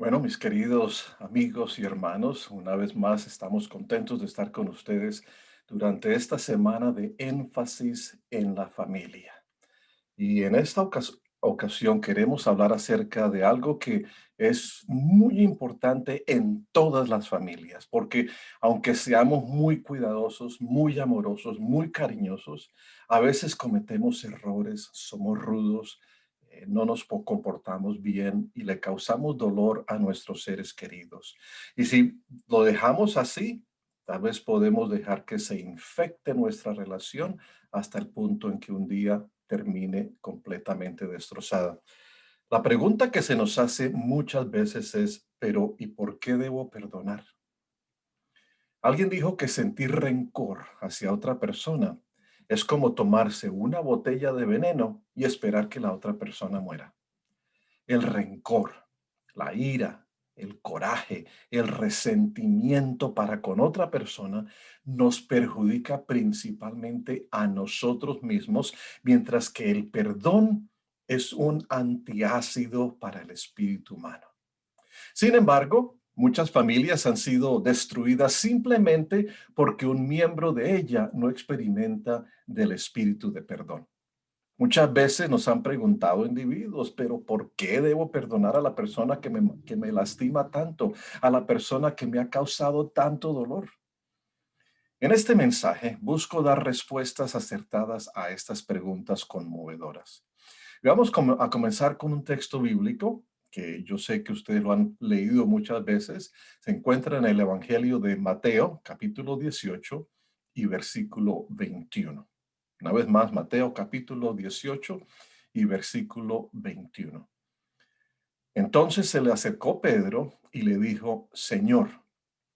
Bueno, mis queridos amigos y hermanos, una vez más estamos contentos de estar con ustedes durante esta semana de énfasis en la familia. Y en esta ocasión queremos hablar acerca de algo que es muy importante en todas las familias, porque aunque seamos muy cuidadosos, muy amorosos, muy cariñosos, a veces cometemos errores, somos rudos, no nos comportamos bien y le causamos dolor a nuestros seres queridos. Y si lo dejamos así, tal vez podemos dejar que se infecte nuestra relación hasta el punto en que un día termine completamente destrozada. La pregunta que se nos hace muchas veces es, pero ¿y por qué debo perdonar? Alguien dijo que sentir rencor hacia otra persona es como tomarse una botella de veneno y esperar que la otra persona muera. El rencor, la ira, el coraje, el resentimiento para con otra persona nos perjudica principalmente a nosotros mismos, mientras que el perdón es un antiácido para el espíritu humano. Sin embargo, muchas familias han sido destruidas simplemente porque un miembro de ella no experimenta del espíritu de perdón. Muchas veces nos han preguntado individuos, pero ¿por qué debo perdonar a la persona que me lastima tanto, a la persona que me ha causado tanto dolor? En este mensaje busco dar respuestas acertadas a estas preguntas conmovedoras. Vamos a comenzar con un texto bíblico que yo sé que ustedes lo han leído muchas veces. Se encuentra en el Evangelio de Mateo, capítulo 18 y versículo 21. Una vez más, Mateo, capítulo 18 y versículo 21. Entonces se le acercó Pedro y le dijo, Señor,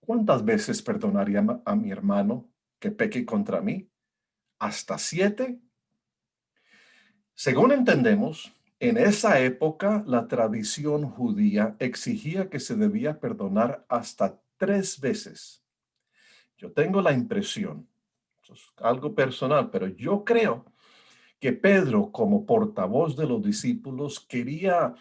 ¿cuántas veces perdonaría a mi hermano que peque contra mí? ¿Hasta 7? Según entendemos, en esa época la tradición judía exigía que se debía perdonar hasta 3 veces. Yo tengo la impresión, eso es algo personal, pero yo creo que Pedro, como portavoz de los discípulos, quería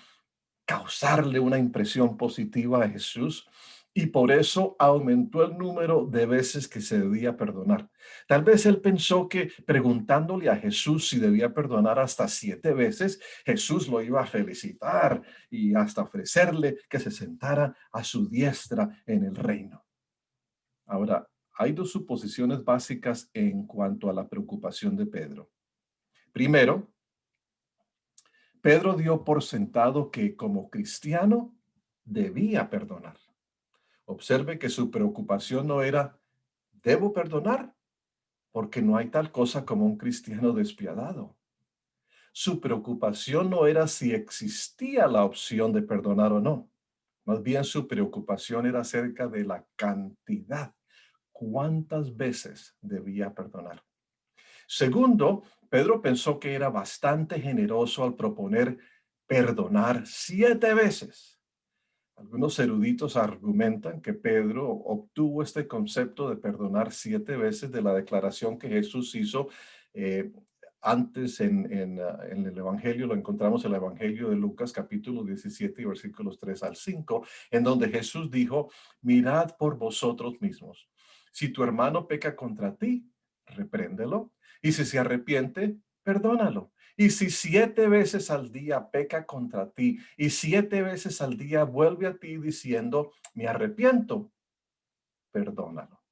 causarle una impresión positiva a Jesús y por eso aumentó el número de veces que se debía perdonar. Tal vez él pensó que preguntándole a Jesús si debía perdonar hasta 7 veces, Jesús lo iba a felicitar y hasta ofrecerle que se sentara a su diestra en el reino. Ahora, hay dos suposiciones básicas en cuanto a la preocupación de Pedro. Primero, Pedro dio por sentado que como cristiano debía perdonar. Observe que su preocupación no era, ¿debo perdonar? Porque no hay tal cosa como un cristiano despiadado. Su preocupación no era si existía la opción de perdonar o no. Más bien su preocupación era acerca de la cantidad, cuántas veces debía perdonar. Segundo, Pedro pensó que era bastante generoso al proponer perdonar 7 veces. Algunos eruditos argumentan que Pedro obtuvo este concepto de perdonar 7 veces de la declaración que Jesús hizo eh, antes en el Evangelio, lo encontramos en el Evangelio de Lucas capítulo 17 y versículos 3 al 5, en donde Jesús dijo, mirad por vosotros mismos. Si tu hermano peca contra ti, repréndelo, y si se arrepiente, perdónalo. Y si 7 veces al día peca contra ti y 7 veces al día vuelve a ti diciendo, me arrepiento, perdónalo.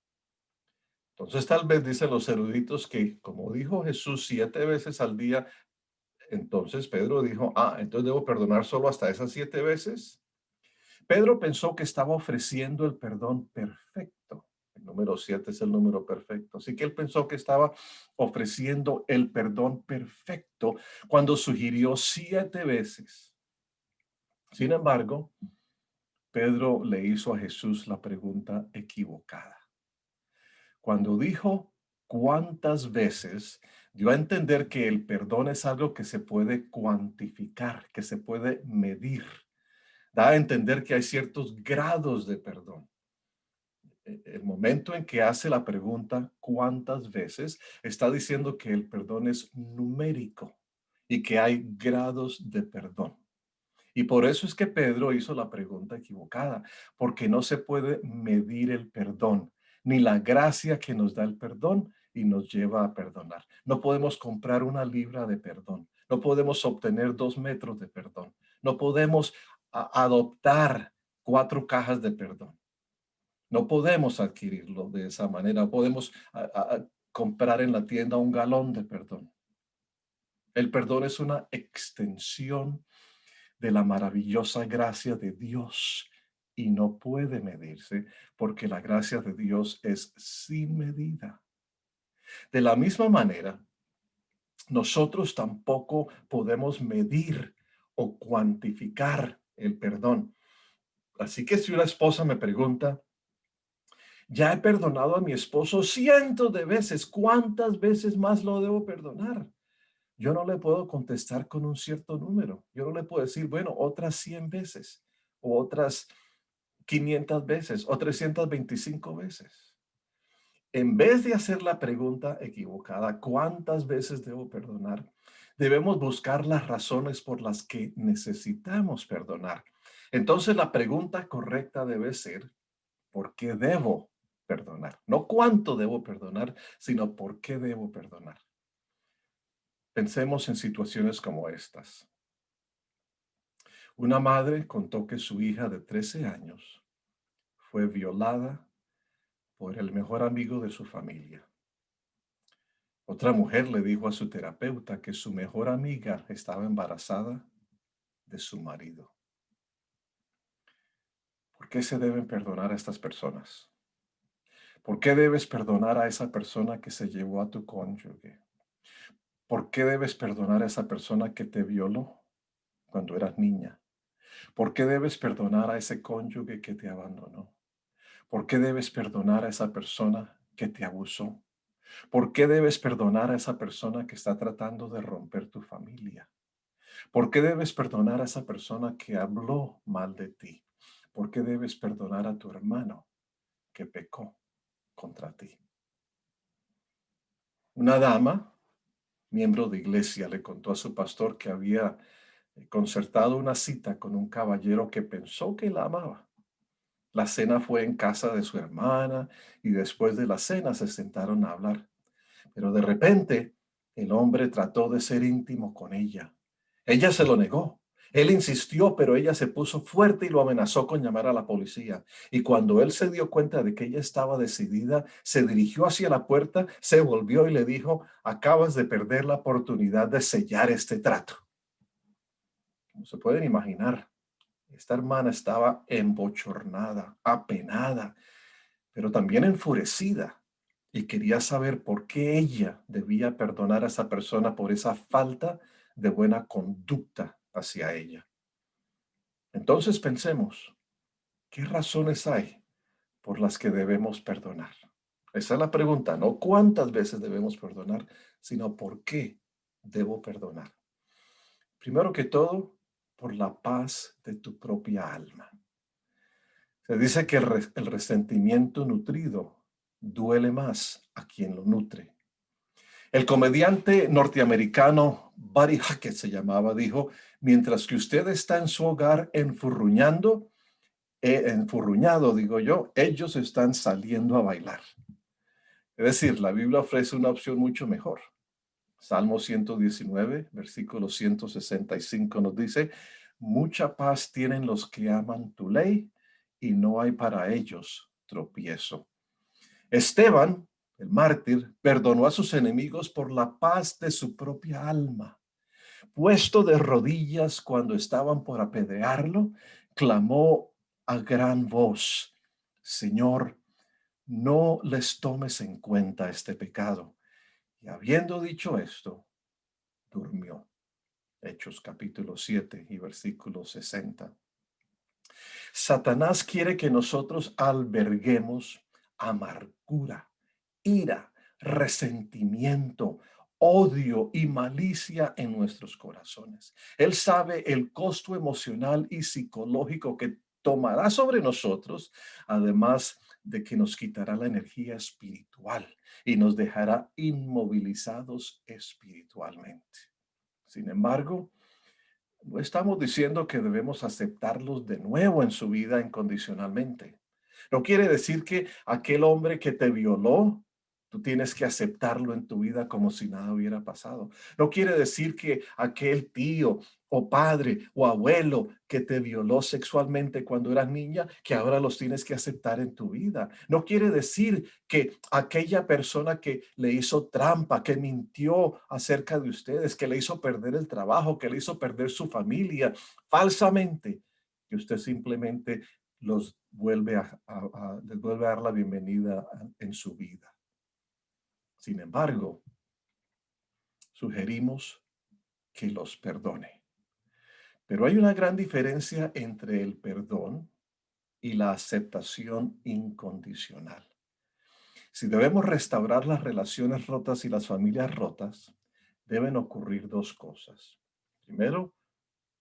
Entonces tal vez dicen los eruditos que como dijo Jesús 7 veces al día, entonces Pedro dijo, entonces debo perdonar solo hasta esas 7 veces. Pedro pensó que estaba ofreciendo el perdón perfecto. El número 7 es el número perfecto. Así que él pensó que estaba ofreciendo el perdón perfecto cuando sugirió 7 veces. Sin embargo, Pedro le hizo a Jesús la pregunta equivocada. Cuando dijo cuántas veces, dio a entender que el perdón es algo que se puede cuantificar, que se puede medir. Da a entender que hay ciertos grados de perdón. El momento en que hace la pregunta cuántas veces, está diciendo que el perdón es numérico y que hay grados de perdón. Y por eso es que Pedro hizo la pregunta equivocada, porque no se puede medir el perdón, ni la gracia que nos da el perdón y nos lleva a perdonar. No podemos comprar una libra de perdón, no podemos obtener 2 metros de perdón, no podemos adoptar 4 cajas de perdón. No podemos adquirirlo de esa manera, podemos comprar en la tienda un galón de perdón. El perdón es una extensión de la maravillosa gracia de Dios y no puede medirse porque la gracia de Dios es sin medida. De la misma manera, nosotros tampoco podemos medir o cuantificar el perdón. Así que si una esposa me pregunta, ya he perdonado a mi esposo cientos de veces, ¿cuántas veces más lo debo perdonar? Yo no le puedo contestar con un cierto número. Yo no le puedo decir, bueno, otras 100 veces, o otras 500 veces, o 325 veces. En vez de hacer la pregunta equivocada, ¿cuántas veces debo perdonar? Debemos buscar las razones por las que necesitamos perdonar. Entonces la pregunta correcta debe ser, ¿por qué debo perdonar? No cuánto debo perdonar, sino por qué debo perdonar. Pensemos en situaciones como estas. Una madre contó que su hija de 13 años fue violada por el mejor amigo de su familia. Otra mujer le dijo a su terapeuta que su mejor amiga estaba embarazada de su marido. ¿Por qué se deben perdonar a estas personas? ¿Por qué debes perdonar a esa persona que se llevó a tu cónyuge? ¿Por qué debes perdonar a esa persona que te violó cuando eras niña? ¿Por qué debes perdonar a ese cónyuge que te abandonó? ¿Por qué debes perdonar a esa persona que te abusó? ¿Por qué debes perdonar a esa persona que está tratando de romper tu familia? ¿Por qué debes perdonar a esa persona que habló mal de ti? ¿Por qué debes perdonar a tu hermano que pecó contra ti? Una dama, miembro de iglesia, le contó a su pastor que había concertado una cita con un caballero que pensó que la amaba. La cena fue en casa de su hermana y después de la cena se sentaron a hablar. Pero de repente el hombre trató de ser íntimo con ella. Ella se lo negó. Él insistió, pero ella se puso fuerte y lo amenazó con llamar a la policía. Y cuando él se dio cuenta de que ella estaba decidida, se dirigió hacia la puerta, se volvió y le dijo, acabas de perder la oportunidad de sellar este trato. Como se pueden imaginar, esta hermana estaba embochornada, apenada, pero también enfurecida y quería saber por qué ella debía perdonar a esa persona por esa falta de buena conducta hacia ella. Entonces pensemos, ¿qué razones hay por las que debemos perdonar? Esa es la pregunta, no cuántas veces debemos perdonar, sino por qué debo perdonar. Primero que todo, por la paz de tu propia alma. Se dice que el resentimiento nutrido duele más a quien lo nutre. El comediante norteamericano Buddy Hackett se llamaba, dijo, mientras que usted está en su hogar enfurruñado, digo yo, ellos están saliendo a bailar. Es decir, la Biblia ofrece una opción mucho mejor. Salmo 119, versículo 165 nos dice, mucha paz tienen los que aman tu ley y no hay para ellos tropiezo. Esteban, el mártir, perdonó a sus enemigos por la paz de su propia alma. Puesto de rodillas cuando estaban por apedrearlo, clamó a gran voz, Señor, no les tomes en cuenta este pecado. Y habiendo dicho esto, durmió. Hechos capítulo 7 y versículo 60. Satanás quiere que nosotros alberguemos amargura, ira, resentimiento, odio y malicia en nuestros corazones. Él sabe el costo emocional y psicológico que tomará sobre nosotros, además de que nos quitará la energía espiritual y nos dejará inmovilizados espiritualmente. Sin embargo, No estamos diciendo que debemos aceptarlos de nuevo en su vida incondicionalmente. No quiere decir que aquel hombre que te violó, tú tienes que aceptarlo en tu vida como si nada hubiera pasado. No quiere decir que aquel tío o padre o abuelo que te violó sexualmente cuando eras niña, que ahora los tienes que aceptar en tu vida. No quiere decir que aquella persona que le hizo trampa, que mintió acerca de ustedes, que le hizo perder el trabajo, que le hizo perder su familia falsamente, que usted simplemente los vuelve les vuelve a dar la bienvenida en su vida. Sin embargo, sugerimos que los perdone. Pero hay una gran diferencia entre el perdón y la aceptación incondicional. Si debemos restaurar las relaciones rotas y las familias rotas, deben ocurrir dos cosas. Primero,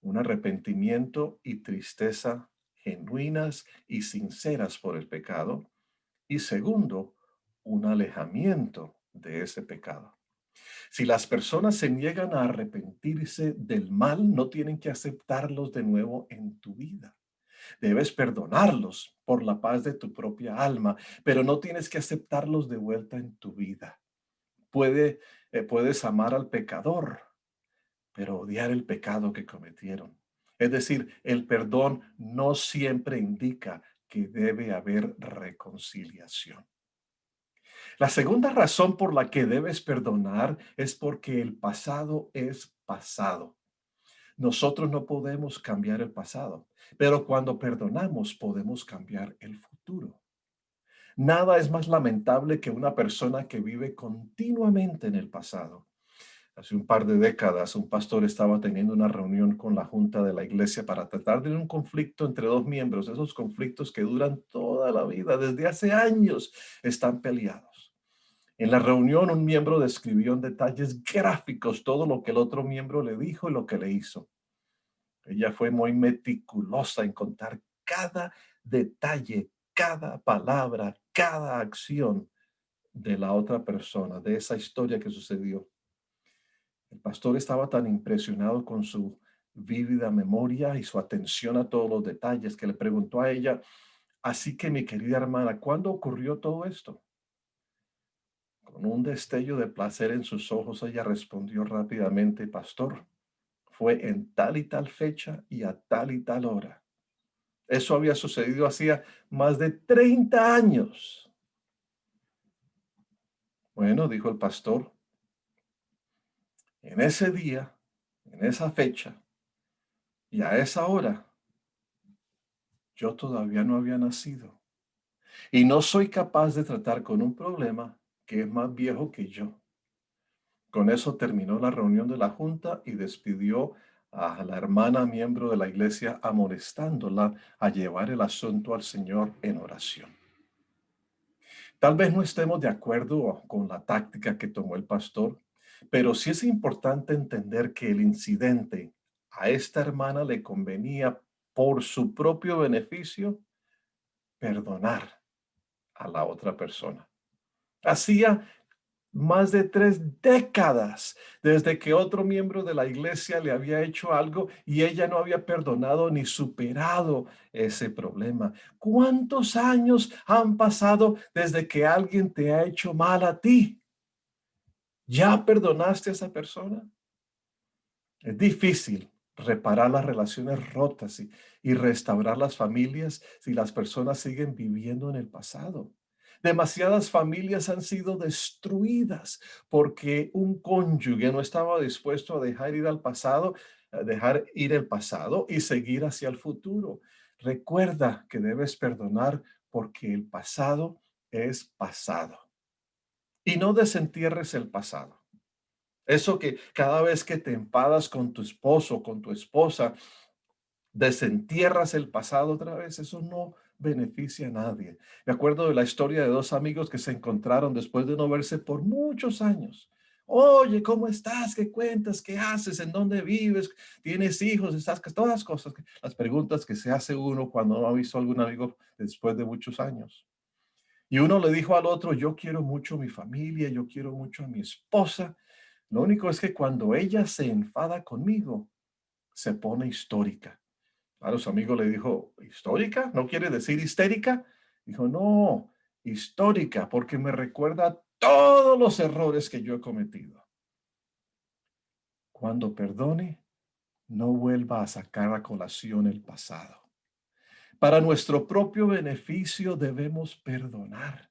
un arrepentimiento y tristeza genuinas y sinceras por el pecado. Y segundo, un alejamiento de ese pecado. Si las personas se niegan a arrepentirse del mal, no tienen que aceptarlos de nuevo en tu vida. Debes perdonarlos por la paz de tu propia alma, pero no tienes que aceptarlos de vuelta en tu vida. Puedes amar al pecador, pero odiar el pecado que cometieron. Es decir, el perdón no siempre indica que debe haber reconciliación. La segunda razón por la que debes perdonar es porque el pasado es pasado. Nosotros no podemos cambiar el pasado, pero cuando perdonamos podemos cambiar el futuro. Nada es más lamentable que una persona que vive continuamente en el pasado. Hace un par de décadas, un pastor estaba teniendo una reunión con la junta de la iglesia para tratar de un conflicto entre dos miembros, esos conflictos que duran toda la vida, desde hace años están peleados. En la reunión, un miembro describió en detalles gráficos todo lo que el otro miembro le dijo y lo que le hizo. Ella fue muy meticulosa en contar cada detalle, cada palabra, cada acción de la otra persona, de esa historia que sucedió. El pastor estaba tan impresionado con su vívida memoria y su atención a todos los detalles que le preguntó a ella, así que mi querida hermana, ¿cuándo ocurrió todo esto? Con un destello de placer en sus ojos, ella respondió rápidamente, pastor, fue en tal y tal fecha y a tal y tal hora. Eso había sucedido hacía más de 30 años. Bueno, dijo el pastor, en ese día, en esa fecha y a esa hora, yo todavía no había nacido. Y no soy capaz de tratar con un problema que es más viejo que yo. Con eso terminó la reunión de la junta y despidió a la hermana miembro de la iglesia amonestándola a llevar el asunto al Señor en oración. Tal vez no estemos de acuerdo con la táctica que tomó el pastor, pero sí es importante entender que el incidente a esta hermana le convenía por su propio beneficio perdonar a la otra persona. Hacía más de 3 décadas desde que otro miembro de la iglesia le había hecho algo y ella no había perdonado ni superado ese problema. ¿Cuántos años han pasado desde que alguien te ha hecho mal a ti? ¿Ya perdonaste a esa persona? Es difícil reparar las relaciones rotas y restaurar las familias si las personas siguen viviendo en el pasado. Demasiadas familias han sido destruidas porque un cónyuge no estaba dispuesto a dejar ir al pasado, a dejar ir el pasado y seguir hacia el futuro. Recuerda que debes perdonar porque el pasado es pasado. Y no desentierres el pasado. Eso que cada vez que te empadas con tu esposo o con tu esposa, desentierras el pasado otra vez, eso no beneficia a nadie. Me acuerdo de la historia de dos amigos que se encontraron después de no verse por muchos años. Oye, ¿cómo estás? ¿Qué cuentas? ¿Qué haces? ¿En dónde vives? ¿Tienes hijos? ¿Estás? Todas las cosas, las preguntas que se hace uno cuando no ha visto a algún amigo después de muchos años. Y uno le dijo al otro, yo quiero mucho a mi familia, yo quiero mucho a mi esposa. Lo único es que cuando ella se enfada conmigo, se pone histórica. Claro, su amigo le dijo, ¿histórica? ¿No quiere decir histérica? Dijo, no, histórica, porque me recuerda todos los errores que yo he cometido. Cuando perdone, no vuelva a sacar a colación el pasado. Para nuestro propio beneficio debemos perdonar.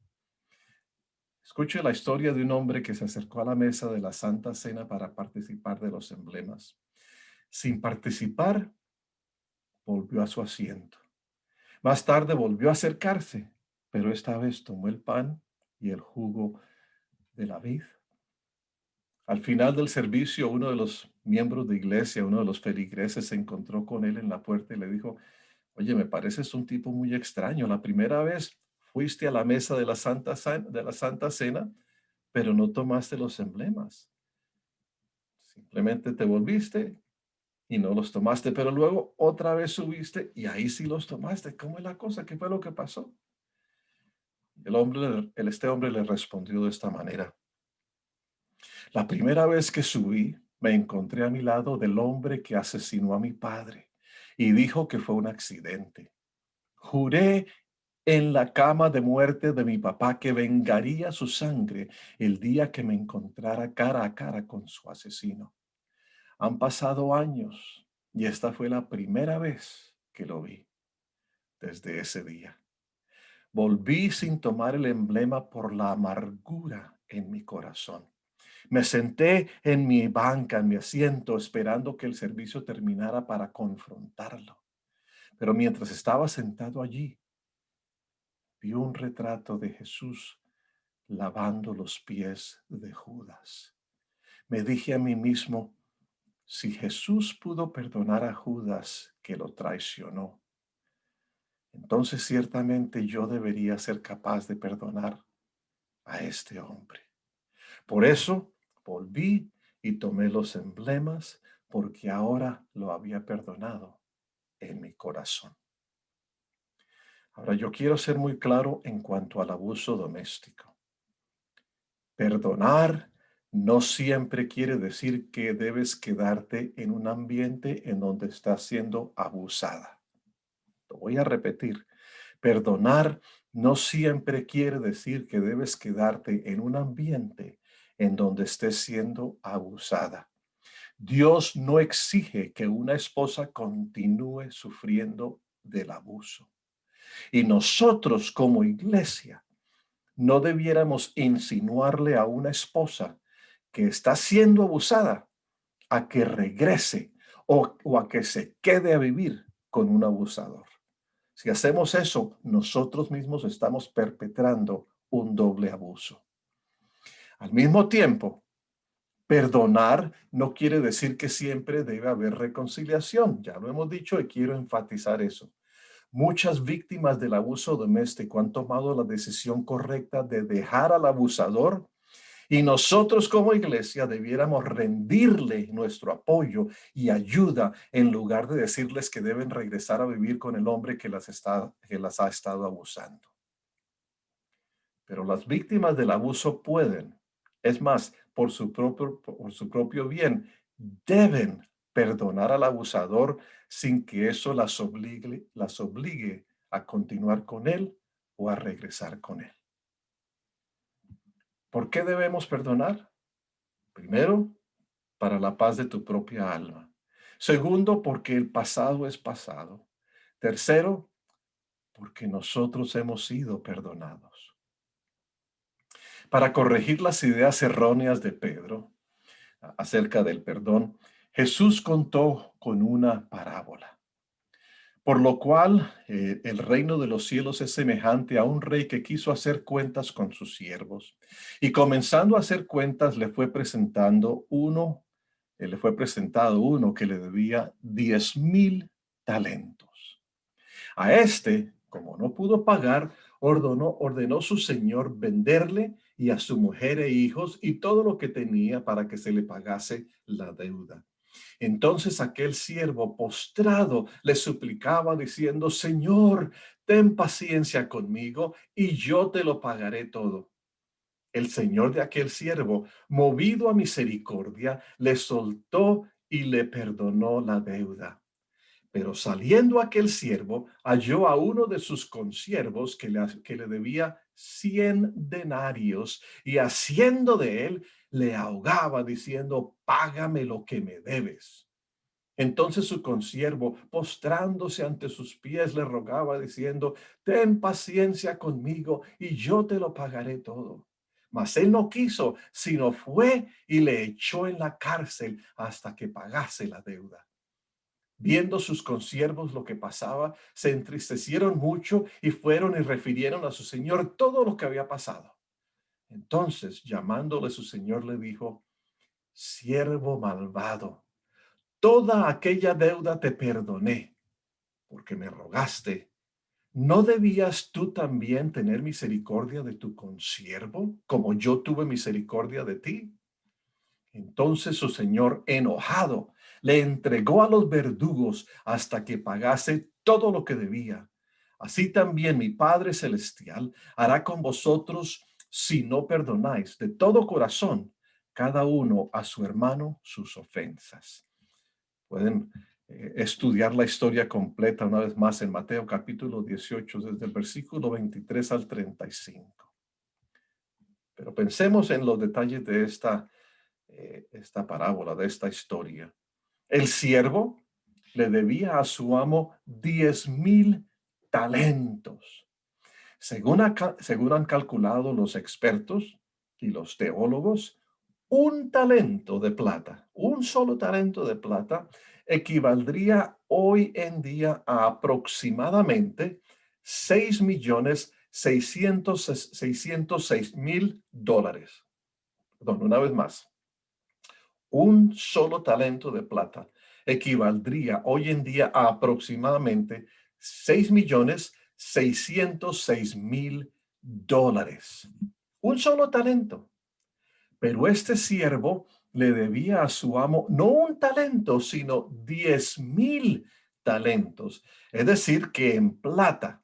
Escuche la historia de un hombre que se acercó a la mesa de la Santa Cena para participar de los emblemas. Sin participar, volvió a su asiento. Más tarde volvió a acercarse, pero esta vez tomó el pan y el jugo de la vid. Al final del servicio, uno de los miembros de iglesia, uno de los feligreses, se encontró con él en la puerta y le dijo, oye, me pareces un tipo muy extraño. La primera vez fuiste a la mesa de de la Santa Cena, pero no tomaste los emblemas. Simplemente te volviste y no los tomaste, pero luego otra vez subiste y ahí sí los tomaste. ¿Cómo es la cosa? ¿Qué fue lo que pasó? Este hombre le respondió de esta manera. La primera vez que subí, me encontré a mi lado del hombre que asesinó a mi padre y dijo que fue un accidente. Juré en la cama de muerte de mi papá que vengaría su sangre el día que me encontrara cara a cara con su asesino. Han pasado años y esta fue la primera vez que lo vi. Desde ese día volví sin tomar el emblema por la amargura en mi corazón. Me senté en mi banca, en mi asiento, esperando que el servicio terminara para confrontarlo. Pero mientras estaba sentado allí, vi un retrato de Jesús lavando los pies de Judas. Me dije a mí mismo, si Jesús pudo perdonar a Judas que lo traicionó, entonces ciertamente yo debería ser capaz de perdonar a este hombre. Por eso volví y tomé los emblemas porque ahora lo había perdonado en mi corazón. Ahora yo quiero ser muy claro en cuanto al abuso doméstico. Perdonar no siempre quiere decir que debes quedarte en un ambiente en donde estás siendo abusada. Lo voy a repetir. Perdonar no siempre quiere decir que debes quedarte en un ambiente en donde estés siendo abusada. Dios no exige que una esposa continúe sufriendo del abuso. Y nosotros como iglesia no debiéramos insinuarle a una esposa que está siendo abusada a que regrese o a que se quede a vivir con un abusador. Si hacemos eso, nosotros mismos estamos perpetrando un doble abuso. Al mismo tiempo, perdonar no quiere decir que siempre debe haber reconciliación. Ya lo hemos dicho y quiero enfatizar eso. Muchas víctimas del abuso doméstico han tomado la decisión correcta de dejar al abusador y nosotros como iglesia debiéramos rendirle nuestro apoyo y ayuda en lugar de decirles que deben regresar a vivir con el hombre que las ha estado abusando. Pero las víctimas del abuso pueden, es más, por su propio bien, deben perdonar al abusador sin que eso las obligue a continuar con él o a regresar con él. ¿Por qué debemos perdonar? Primero, para la paz de tu propia alma. Segundo, porque el pasado es pasado. Tercero, porque nosotros hemos sido perdonados. Para corregir las ideas erróneas de Pedro acerca del perdón, Jesús contó con una parábola. Por lo cual, el reino de los cielos es semejante a un rey que quiso hacer cuentas con sus siervos. Y comenzando a hacer cuentas, le fue presentado uno que le debía 10,000 talentos. A este, como no pudo pagar, ordenó su señor venderle y a su mujer e hijos y todo lo que tenía para que se le pagase la deuda. Entonces aquel siervo postrado le suplicaba diciendo, Señor, ten paciencia conmigo y yo te lo pagaré todo. El señor de aquel siervo, movido a misericordia, le soltó y le perdonó la deuda. Pero saliendo aquel siervo, halló a uno de sus consiervos que le debía 100 denarios y haciendo de él, le ahogaba diciendo, págame lo que me debes. Entonces su consiervo, postrándose ante sus pies, le rogaba diciendo, ten paciencia conmigo y yo te lo pagaré todo. Mas él no quiso, sino fue y le echó en la cárcel hasta que pagase la deuda. Viendo sus consiervos lo que pasaba, se entristecieron mucho y fueron y refirieron a su señor todo lo que había pasado. Entonces, llamándole su señor, le dijo, siervo malvado, toda aquella deuda te perdoné, porque me rogaste. ¿No debías tú también tener misericordia de tu consiervo, como yo tuve misericordia de ti? Entonces su señor, enojado, le entregó a los verdugos hasta que pagase todo lo que debía. Así también mi Padre Celestial hará con vosotros si no perdonáis de todo corazón cada uno a su hermano sus ofensas. Pueden estudiar la historia completa una vez más en Mateo capítulo 18, desde el versículo 23 al 35. Pero pensemos en los detalles de esta parábola, de esta historia. El siervo le debía a su amo 10,000 talentos. Según han calculado los expertos y los teólogos, un talento de plata, un solo talento de plata, equivaldría hoy en día a aproximadamente 6,606,000 dólares. Perdón, una vez más, un solo talento de plata equivaldría hoy en día a aproximadamente 6,606,000 dólares. Un solo talento. Pero este siervo le debía a su amo no un talento, sino 10,000 talentos. Es decir, que en plata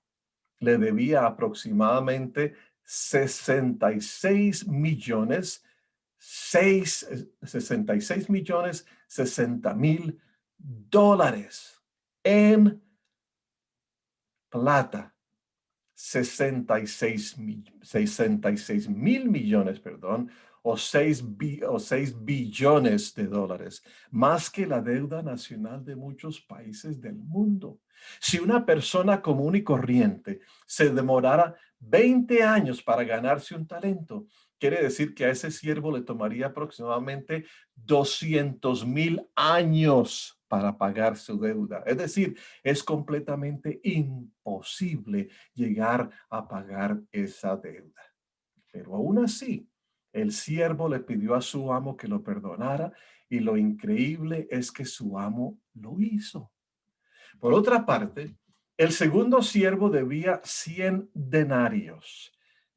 le debía aproximadamente 66,60,000 dólares en plata. 66,000 millones, perdón, o 6 billones de dólares, más que la deuda nacional de muchos países del mundo. Si una persona común y corriente se demorara 20 años para ganarse un talento, quiere decir que a ese siervo le tomaría aproximadamente 200,000 años para pagar su deuda. Es decir, es completamente imposible llegar a pagar esa deuda. Pero aún así, el siervo le pidió a su amo que lo perdonara y lo increíble es que su amo lo hizo. Por otra parte, el segundo siervo debía 100 denarios.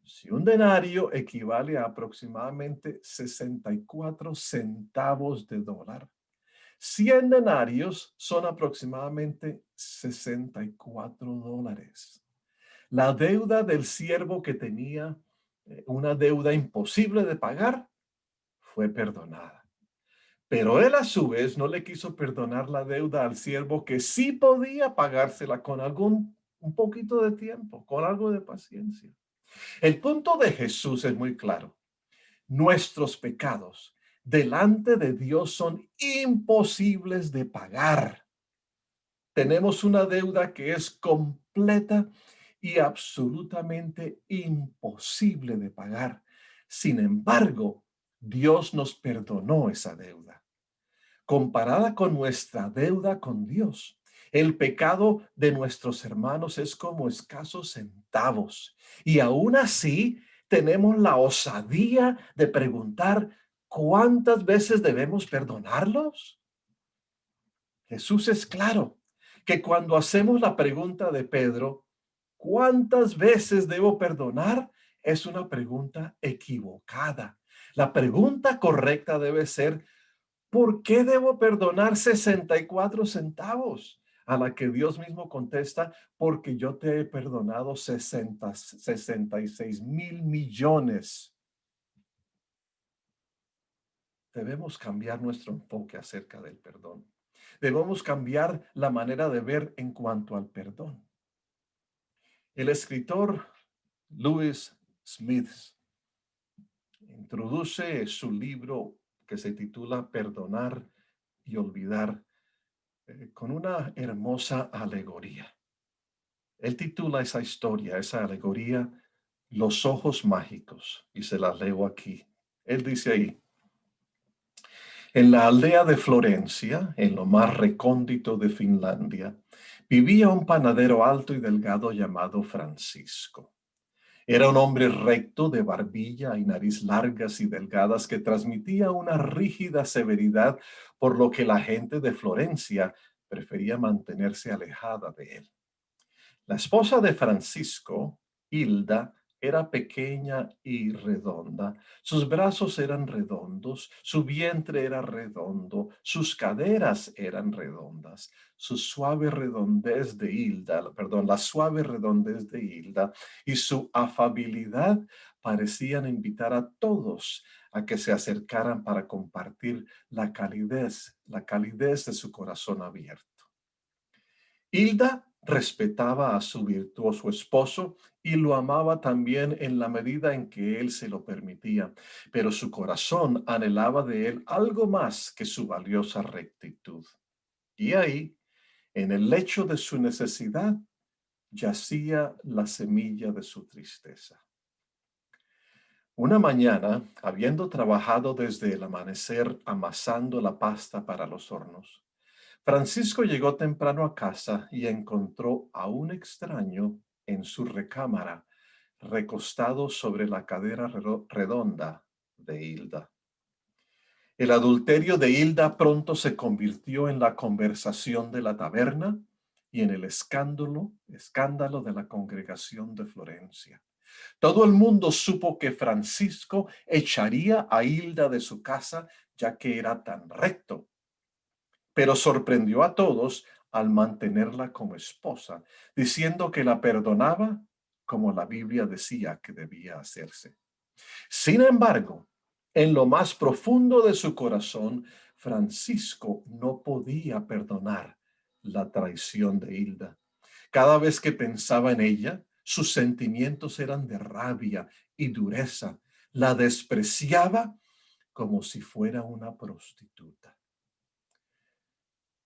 Si un denario equivale a aproximadamente 64 centavos de dólar, 100 denarios son aproximadamente 64 dólares. La deuda del siervo que tenía una deuda imposible de pagar fue perdonada. Pero él a su vez no le quiso perdonar la deuda al siervo que sí podía pagársela con un poquito de tiempo, con algo de paciencia. El punto de Jesús es muy claro. Nuestros pecados delante de Dios son imposibles de pagar. Tenemos una deuda que es completa y absolutamente imposible de pagar. Sin embargo, Dios nos perdonó esa deuda. Comparada con nuestra deuda con Dios, el pecado de nuestros hermanos es como escasos centavos. Y aún así, tenemos la osadía de preguntar, ¿cuántas veces debemos perdonarlos? Jesús es claro que cuando hacemos la pregunta de Pedro, ¿cuántas veces debo perdonar? Es una pregunta equivocada. La pregunta correcta debe ser, ¿por qué debo perdonar 64 centavos? A la que Dios mismo contesta, porque yo te he perdonado 66,000 millones. debemos cambiar nuestro enfoque acerca del perdón. Debemos cambiar la manera de ver en cuanto al perdón. El escritor Lewis Smith introduce su libro que se titula Perdonar y Olvidar con una hermosa alegoría. Él titula esa historia, esa alegoría, Los ojos mágicos, y se las leo aquí. Él dice ahí: en la aldea de Florencia, en lo más recóndito de Finlandia, vivía un panadero alto y delgado llamado Francisco. Era un hombre recto, de barbilla y nariz largas y delgadas, que transmitía una rígida severidad, por lo que la gente de Florencia prefería mantenerse alejada de él. La esposa de Francisco, Hilda, era pequeña y redonda. Sus brazos eran redondos, su vientre era redondo, sus caderas eran redondas. La suave redondez de Hilda y su afabilidad parecían invitar a todos a que se acercaran para compartir la calidez de su corazón abierto. Hilda respetaba a su virtuoso esposo y lo amaba también en la medida en que él se lo permitía, pero su corazón anhelaba de él algo más que su valiosa rectitud. Y ahí, en el lecho de su necesidad, yacía la semilla de su tristeza. Una mañana, habiendo trabajado desde el amanecer amasando la pasta para los hornos, Francisco llegó temprano a casa y encontró a un extraño en su recámara, recostado sobre la cadera redonda de Hilda. El adulterio de Hilda pronto se convirtió en la conversación de la taberna y en el escándalo de la congregación de Florencia. Todo el mundo supo que Francisco echaría a Hilda de su casa, ya que era tan recto, pero sorprendió a todos al mantenerla como esposa, diciendo que la perdonaba como la Biblia decía que debía hacerse. Sin embargo, en lo más profundo de su corazón, Francisco no podía perdonar la traición de Hilda. Cada vez que pensaba en ella, sus sentimientos eran de rabia y dureza. La despreciaba como si fuera una prostituta.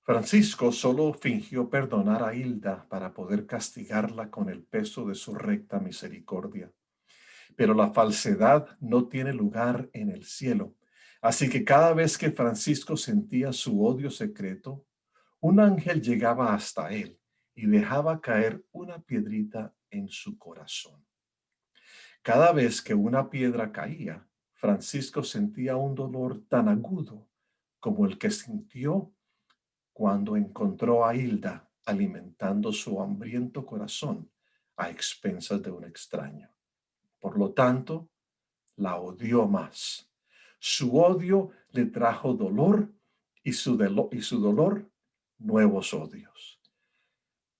Francisco solo fingió perdonar a Hilda para poder castigarla con el peso de su recta misericordia. Pero la falsedad no tiene lugar en el cielo. Así que cada vez que Francisco sentía su odio secreto, un ángel llegaba hasta él y dejaba caer una piedrita en su corazón. Cada vez que una piedra caía, Francisco sentía un dolor tan agudo como el que sintió cuando encontró a Hilda alimentando su hambriento corazón a expensas de un extraño. Por lo tanto, la odió más. Su odio le trajo dolor y su dolor nuevos odios.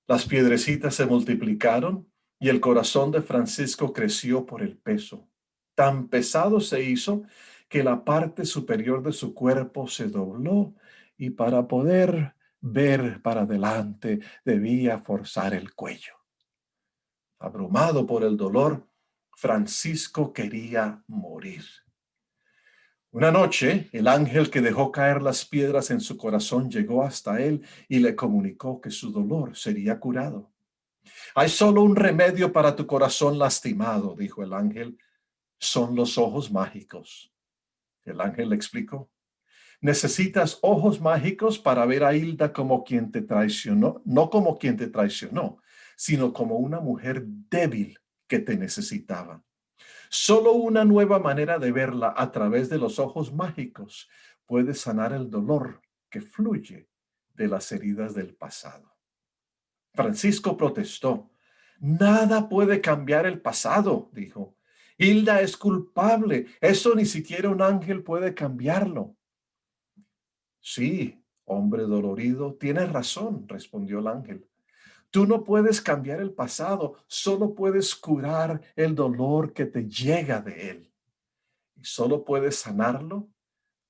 Las piedrecitas se multiplicaron y el corazón de Francisco creció por el peso. Tan pesado se hizo que la parte superior de su cuerpo se dobló y para poder ver para adelante debía forzar el cuello. Abrumado por el dolor, Francisco quería morir. Una noche, el ángel que dejó caer las piedras en su corazón llegó hasta él y le comunicó que su dolor sería curado. Hay solo un remedio para tu corazón lastimado, dijo el ángel. Son los ojos mágicos. El ángel le explicó: necesitas ojos mágicos para ver a Hilda como quien te traicionó, no como quien te traicionó, sino como una mujer débil que te necesitaba. Solo una nueva manera de verla a través de los ojos mágicos puede sanar el dolor que fluye de las heridas del pasado. Francisco protestó. Nada puede cambiar el pasado, dijo. Hilda es culpable. Eso ni siquiera un ángel puede cambiarlo. Sí, hombre dolorido, tienes razón, respondió el ángel. Tú no puedes cambiar el pasado, solo puedes curar el dolor que te llega de él. Y solo puedes sanarlo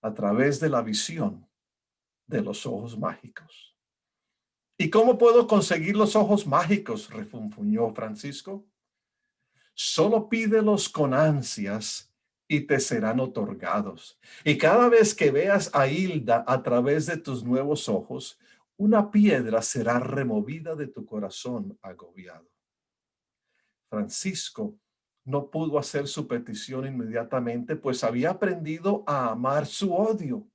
a través de la visión de los ojos mágicos. ¿Y cómo puedo conseguir los ojos mágicos?, refunfuñó Francisco. Solo pídelos con ansias y te serán otorgados. Y cada vez que veas a Hilda a través de tus nuevos ojos, una piedra será removida de tu corazón agobiado. Francisco no pudo hacer su petición inmediatamente, pues había aprendido a amar su odio.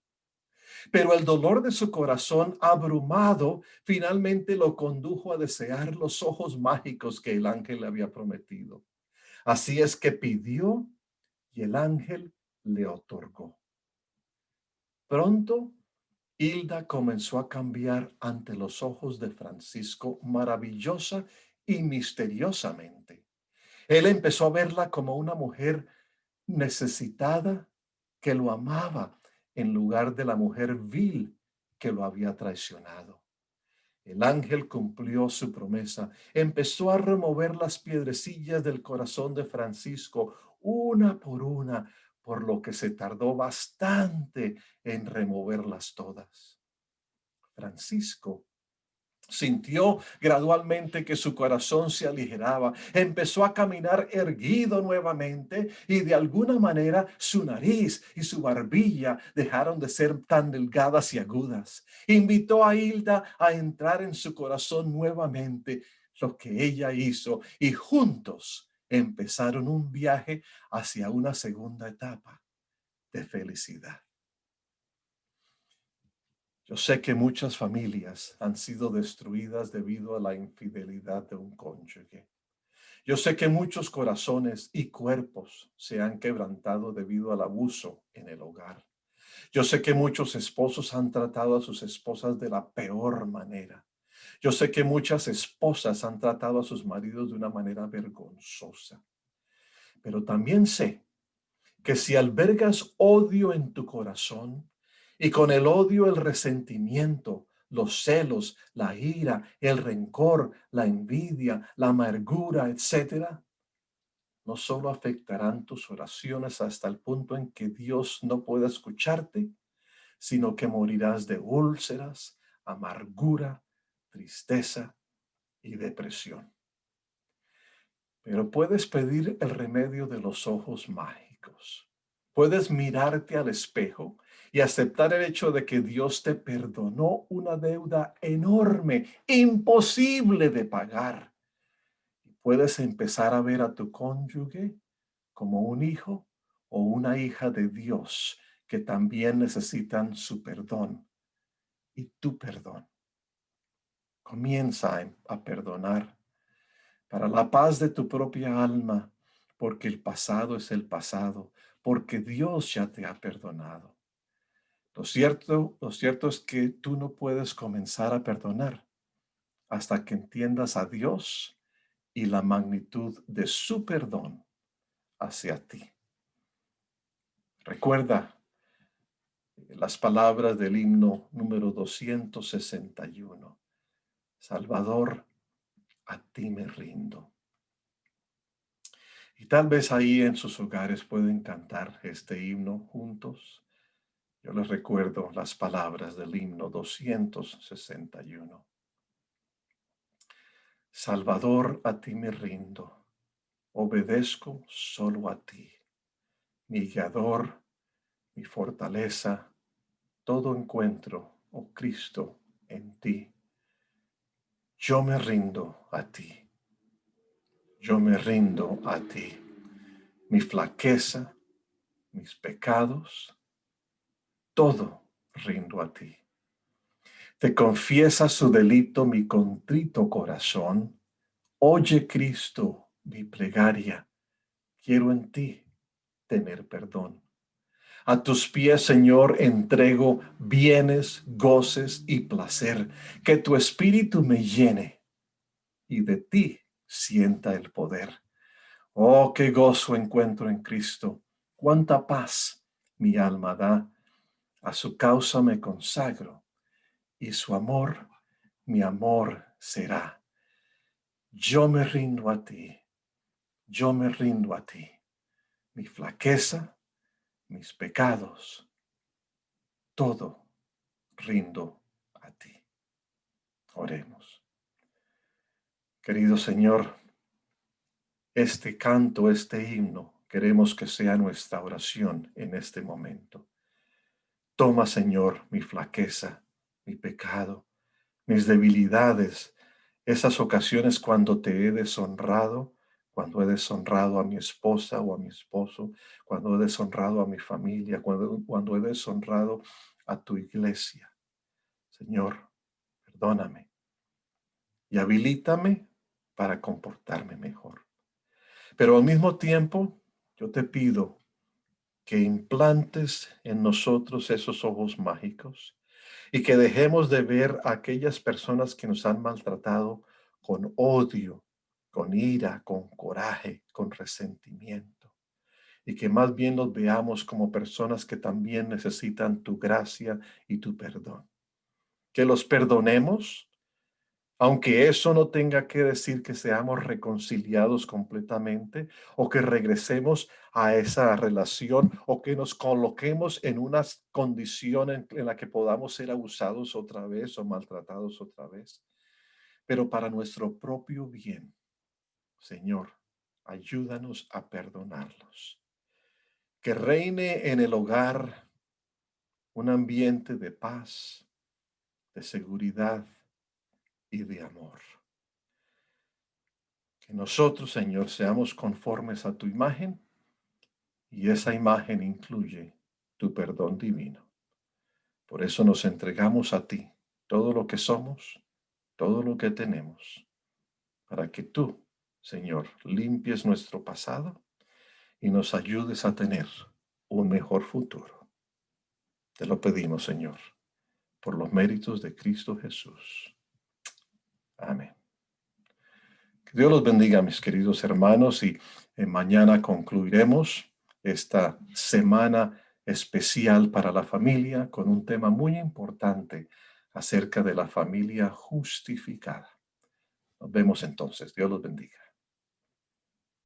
Pero el dolor de su corazón abrumado finalmente lo condujo a desear los ojos mágicos que el ángel le había prometido. Así es que pidió y el ángel le otorgó. Pronto, Hilda comenzó a cambiar ante los ojos de Francisco maravillosa y misteriosamente. Él empezó a verla como una mujer necesitada que lo amaba en lugar de la mujer vil que lo había traicionado. El ángel cumplió su promesa. Empezó a remover las piedrecillas del corazón de Francisco una por una, por lo que se tardó bastante en removerlas todas. Francisco sintió gradualmente que su corazón se aligeraba, empezó a caminar erguido nuevamente y de alguna manera su nariz y su barbilla dejaron de ser tan delgadas y agudas. Invitó a Hilda a entrar en su corazón nuevamente, lo que ella hizo, y juntos empezaron un viaje hacia una segunda etapa de felicidad. Yo sé que muchas familias han sido destruidas debido a la infidelidad de un cónyuge. Yo sé que muchos corazones y cuerpos se han quebrantado debido al abuso en el hogar. Yo sé que muchos esposos han tratado a sus esposas de la peor manera. Yo sé que muchas esposas han tratado a sus maridos de una manera vergonzosa. Pero también sé que si albergas odio en tu corazón y con el odio el resentimiento, los celos, la ira, el rencor, la envidia, la amargura, etcétera, no solo afectarán tus oraciones hasta el punto en que Dios no pueda escucharte, sino que morirás de úlceras, amargura, tristeza y depresión. Pero puedes pedir el remedio de los ojos mágicos. Puedes mirarte al espejo y aceptar el hecho de que Dios te perdonó una deuda enorme, imposible de pagar. Y puedes empezar a ver a tu cónyuge como un hijo o una hija de Dios que también necesitan su perdón y tu perdón. Comienza a perdonar para la paz de tu propia alma, porque el pasado es el pasado, porque Dios ya te ha perdonado. Lo cierto es que tú no puedes comenzar a perdonar hasta que entiendas a Dios y la magnitud de su perdón hacia ti. Recuerda las palabras del himno número 261. Salvador, a ti me rindo. Y tal vez ahí en sus hogares pueden cantar este himno juntos. Yo les recuerdo las palabras del himno 261. Salvador, a ti me rindo, obedezco solo a ti, mi guiador, mi fortaleza, todo encuentro, oh Cristo, en ti. Yo me rindo a ti, yo me rindo a ti, mi flaqueza, mis pecados, todo rindo a ti. Te confiesa su delito mi contrito corazón. Oye, Cristo, mi plegaria. Quiero en ti tener perdón. A tus pies, Señor, entrego bienes, goces y placer. Que tu espíritu me llene y de ti sienta el poder. Oh, qué gozo encuentro en Cristo. Cuánta paz mi alma da. A su causa me consagro y su amor, mi amor será. Yo me rindo a ti, yo me rindo a ti. Mi flaqueza, mis pecados, todo rindo a ti. Oremos. Querido Señor, este canto, este himno, queremos que sea nuestra oración en este momento. Toma, Señor, mi flaqueza, mi pecado, mis debilidades, esas ocasiones cuando te he deshonrado, cuando he deshonrado a mi esposa o a mi esposo, cuando he deshonrado a mi familia, cuando he deshonrado a tu iglesia. Señor, perdóname y habilítame para comportarme mejor. Pero al mismo tiempo, yo te pido que implantes en nosotros esos ojos mágicos y que dejemos de ver a aquellas personas que nos han maltratado con odio, con ira, con coraje, con resentimiento, y que más bien los veamos como personas que también necesitan tu gracia y tu perdón. Que los perdonemos, aunque eso no tenga que decir que seamos reconciliados completamente o que regresemos a esa relación o que nos coloquemos en una condición en la que podamos ser abusados otra vez o maltratados otra vez. Pero para nuestro propio bien, Señor, ayúdanos a perdonarlos. Que reine en el hogar un ambiente de paz, de seguridad y de amor. Que nosotros, Señor, seamos conformes a tu imagen y esa imagen incluye tu perdón divino. Por eso nos entregamos a ti, todo lo que somos, todo lo que tenemos, para que tú, Señor, limpies nuestro pasado y nos ayudes a tener un mejor futuro. Te lo pedimos, Señor, por los méritos de Cristo Jesús. Amén. Que Dios los bendiga, mis queridos hermanos, y mañana concluiremos esta semana especial para la familia con un tema muy importante acerca de la familia justificada. Nos vemos entonces. Dios los bendiga.